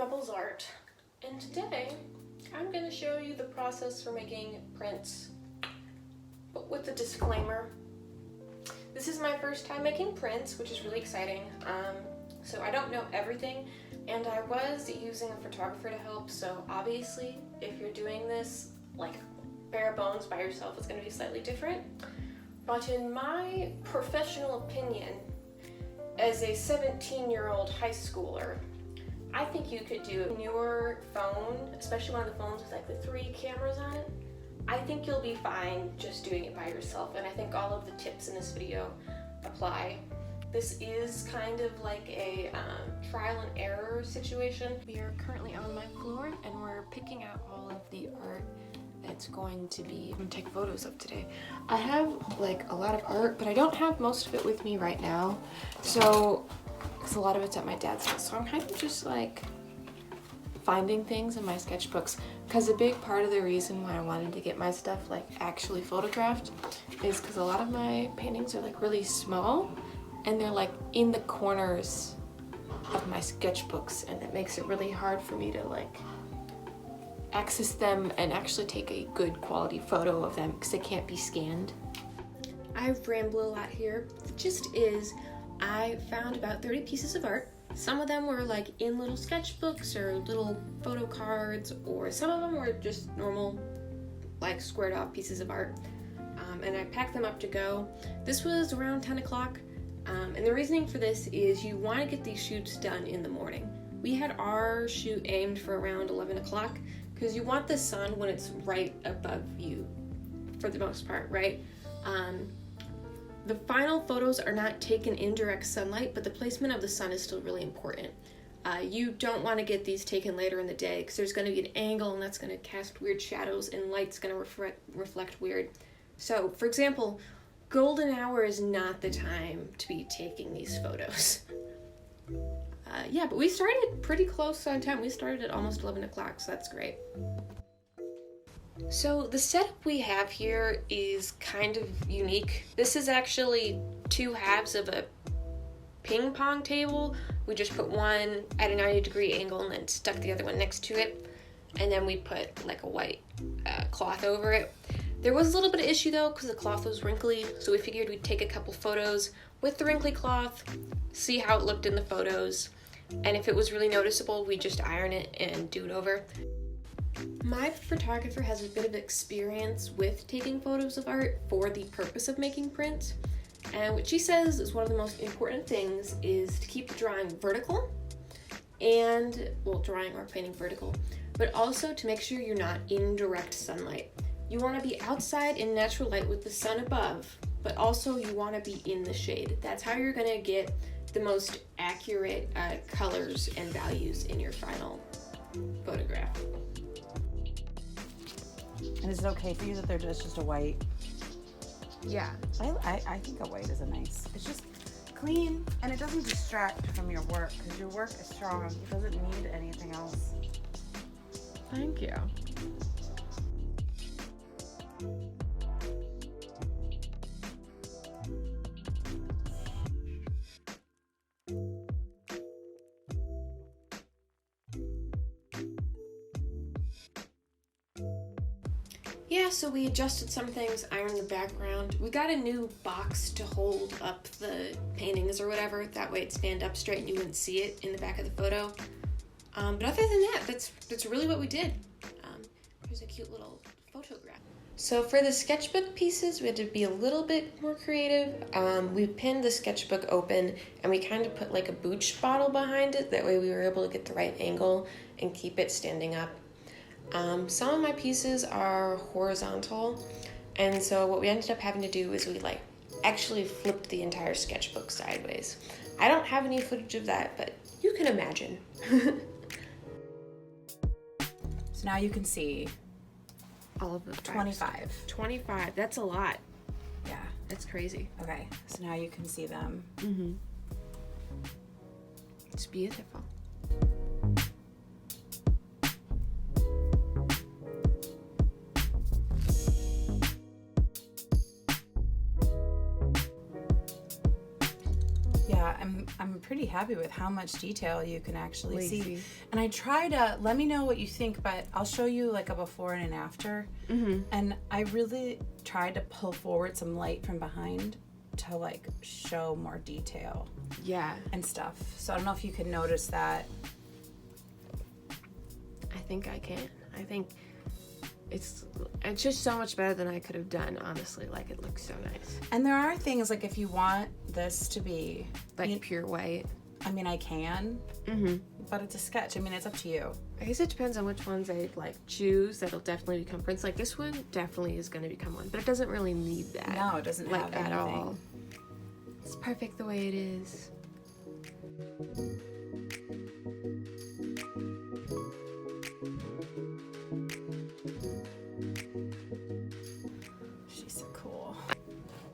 Rebels Art, and today I'm going to show you the process for making prints, but with a disclaimer. This is my first time making prints, which is really exciting, so I don't know everything, and I was using a photographer to help, so obviously if you're doing this like bare bones by yourself, it's going to be slightly different. But in my professional opinion, as a 17-year-old high schooler, I think you could do a newer phone, especially one of the phones with like the 3 cameras on it. I think you'll be fine just doing it by yourself, and I think all of the tips in this video apply. This is kind of like a trial and error situation. We are currently on my floor and we're picking out all of the art that's going to take photos of today. I have like a lot of art, but I don't have most of it with me right now. So, because a lot of it's at my dad's house. So I'm kind of just like finding things in my sketchbooks, because a big part of the reason why I wanted to get my stuff like actually photographed is because a lot of my paintings are like really small and they're like in the corners of my sketchbooks, and it makes it really hard for me to like access them and actually take a good quality photo of them because they can't be scanned. I've rambled a lot here. The gist is I found about 30 pieces of art. Some of them were like in little sketchbooks or little photo cards, or some of them were just normal like squared off pieces of art, and I packed them up to go. This was around 10 o'clock, and the reasoning for this is you want to get these shoots done in the morning. We had our shoot aimed for around 11 o'clock because you want the sun when it's right above you for the most part, right? The final photos are not taken in direct sunlight, but the placement of the sun is still really important. You don't want to get these taken later in the day because there's going to be an angle and that's going to cast weird shadows and light's going to reflect weird. So, for example, golden hour is not the time to be taking these photos. Yeah, but we started pretty close on time. We started at almost 11 o'clock, so that's great. So the setup we have here is kind of unique. This is actually 2 halves of a ping pong table. We just put one at a 90-degree angle and then stuck the other one next to it. And then we put like a white cloth over it. There was a little bit of issue though because the cloth was wrinkly, so we figured we'd take a couple photos with the wrinkly cloth, see how it looked in the photos, and if it was really noticeable, we'd just iron it and do it over. My photographer has a bit of experience with taking photos of art for the purpose of making prints, and what she says is one of the most important things is to keep the drawing vertical, and, well, drawing or painting vertical, but also to make sure you're not in direct sunlight. You want to be outside in natural light with the sun above, but also you want to be in the shade. That's how you're going to get the most accurate colors and values in your final photograph. And is it okay for you that they're just a white? Yeah. I think a white is a nice. It's just clean and it doesn't distract from your work because your work is strong. It doesn't need anything else. Thank you. Yeah, so we adjusted some things, ironed the background. We got a new box to hold up the paintings or whatever. That way it'd stand up straight and you wouldn't see it in the back of the photo. But other than that, that's really what we did. Here's a cute little photograph. So for the sketchbook pieces, we had to be a little bit more creative. We pinned the sketchbook open and we kind of put like a booch bottle behind it. That way we were able to get the right angle and keep it standing up. Some of my pieces are horizontal, and so what we ended up having to do is we like actually flipped the entire sketchbook sideways. I don't have any footage of that, but you can imagine. So now you can see All of the 25. 25, that's a lot. Yeah. That's crazy. Okay, so now you can see them. Mm-hmm. It's beautiful. Yeah, I'm I'm pretty happy with how much detail you can actually see. See. And I try to, let me know what you think, but I'll show you like a before and an after. And I really tried to pull forward some light from behind to like show more detail. Yeah. And stuff. So I don't know if you can notice that. I think I can. I think it's just so much better than I could have done, honestly. Like, it looks so nice. And there are things like if you want this to be Like pure white. I mean, I can, but it's a sketch. I mean, it's up to you. I guess it depends on which ones I like choose. That'll definitely become prints. Like this one definitely is going to become one, but it doesn't really need that. No, it doesn't like have at anything. all. It's perfect the way it is. She's so cool.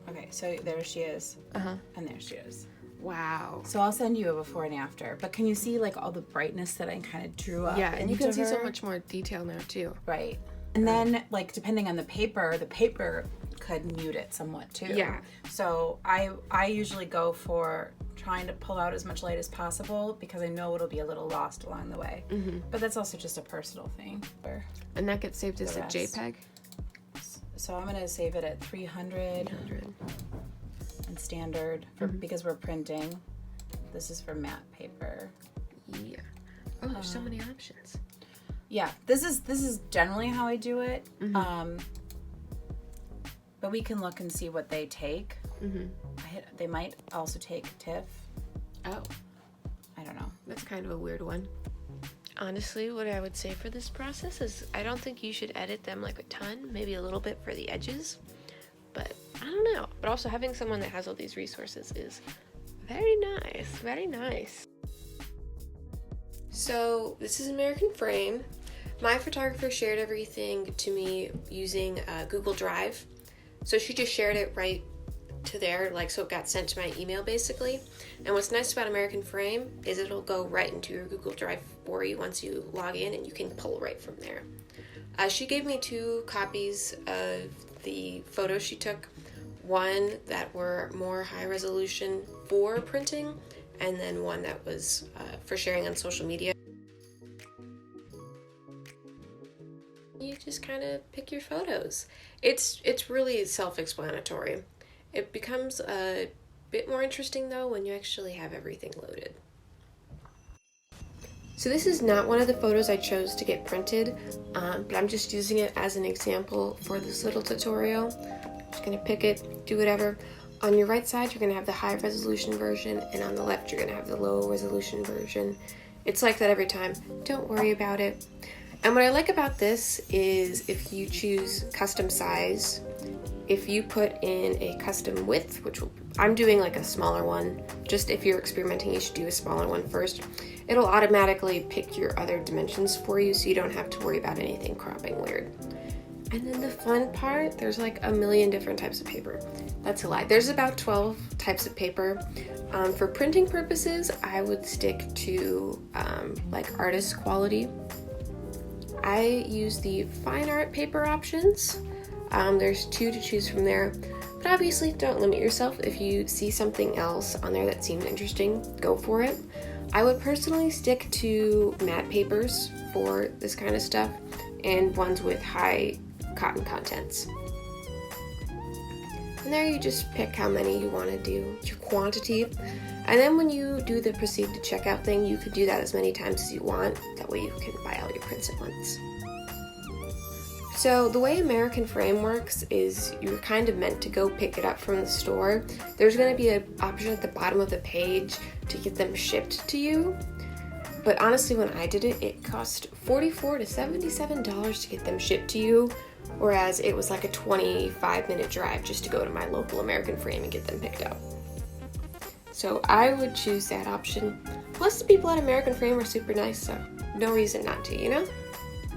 Okay, so there she is. And there she is. Wow. So I'll send you a before and after. But can you see like all the brightness that I kind of drew up? Yeah, and you can into see so her? much more detail now too. Right. And then like depending on the paper could mute it somewhat too. Yeah. So I usually go for trying to pull out as much light as possible because I know it'll be a little lost along the way. But that's also just a personal thing. And that gets saved as a rest. JPEG. So I'm gonna save it at 300 and standard for because we're printing. This is for matte paper. Yeah. Oh, there's so many options. Yeah, this is generally how I do it. But we can look and see what they take. They might also take TIFF. Oh, I don't know. that's kind of a weird one. Honestly, what I would say for this process is I don't think you should edit them like a ton, maybe a little bit for the edges, but I don't know. But also having someone that has all these resources is very nice, very nice. So this is American Frame. My photographer shared everything to me using Google Drive. So she just shared it right to there, like, so it got sent to my email basically. And what's nice about American Frame is it'll go right into your Google Drive for you once you log in, and you can pull right from there. She gave me 2 copies of the photos she took, one that were more high resolution for printing, and then one that was for sharing on social media. You just kind of pick your photos. It's really self-explanatory. It becomes a bit more interesting though when you actually have everything loaded. So this is not one of the photos I chose to get printed, but I'm just using it as an example for this little tutorial. I'm just gonna pick it, do whatever. On your right side, you're gonna have the high resolution version, and on the left, you're gonna have the low resolution version. It's like that every time. Don't worry about it. And what I like about this is if you choose custom size, if you put in a custom width, which I'm doing like a smaller one, just if you're experimenting, you should do a smaller one first. It'll automatically pick your other dimensions for you, so you don't have to worry about anything cropping weird. And then the fun part, there's like a million different types of paper. That's a lie. There's about 12 types of paper. For printing purposes, I would stick to like artist quality. I use the fine art paper options. There's 2 to choose from there, but obviously don't limit yourself. If you see something else on there that seems interesting, go for it. I would personally stick to matte papers for this kind of stuff and ones with high cotton contents. And there you just pick how many you want to do, your quantity. And then when you do the proceed to checkout thing, you could do that as many times as you want. That way you can buy all your prints at once. So the way American Frame works is you're kind of meant to go pick it up from the store. There's going to be an option at the bottom of the page to get them shipped to you. But honestly, when I did it, it cost $44 to $77 to get them shipped to you, whereas it was like a 25-minute drive just to go to my local American Frame and get them picked up. So I would choose that option. Plus the people at American Frame are super nice, so no reason not to, you know?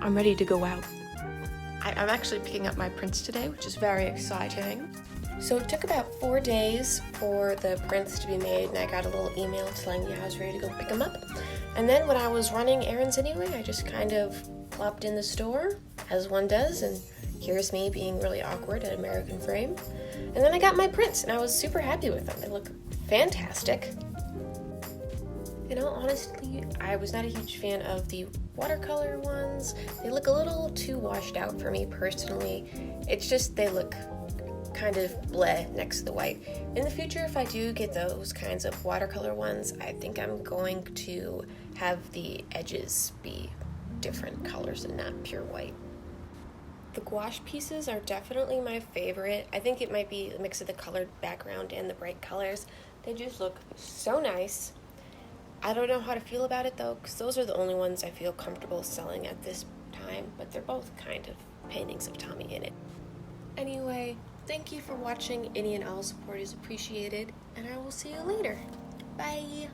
I'm ready to go out. I'm actually picking up my prints today, which is very exciting. So it took about 4 days for the prints to be made, and I got a little email telling me I was ready to go pick them up. And then when I was running errands anyway, I just kind of plopped in the store, as one does, and here's me being really awkward at American Frame. And then I got my prints, and I was super happy with them. They look fantastic. In all honesty, I was not a huge fan of the watercolor ones. They look a little too washed out for me personally. It's just they look kind of bleh next to the white. In the future, if I do get those kinds of watercolor ones, I think I'm going to have the edges be different colors and not pure white. The gouache pieces are definitely my favorite. I think it might be a mix of the colored background and the bright colors. They just look so nice. I don't know how to feel about it though, because those are the only ones I feel comfortable selling at this time, but they're both kind of paintings of Tommy in it. Anyway, thank you for watching. Any and all support is appreciated, and I will see you later. Bye!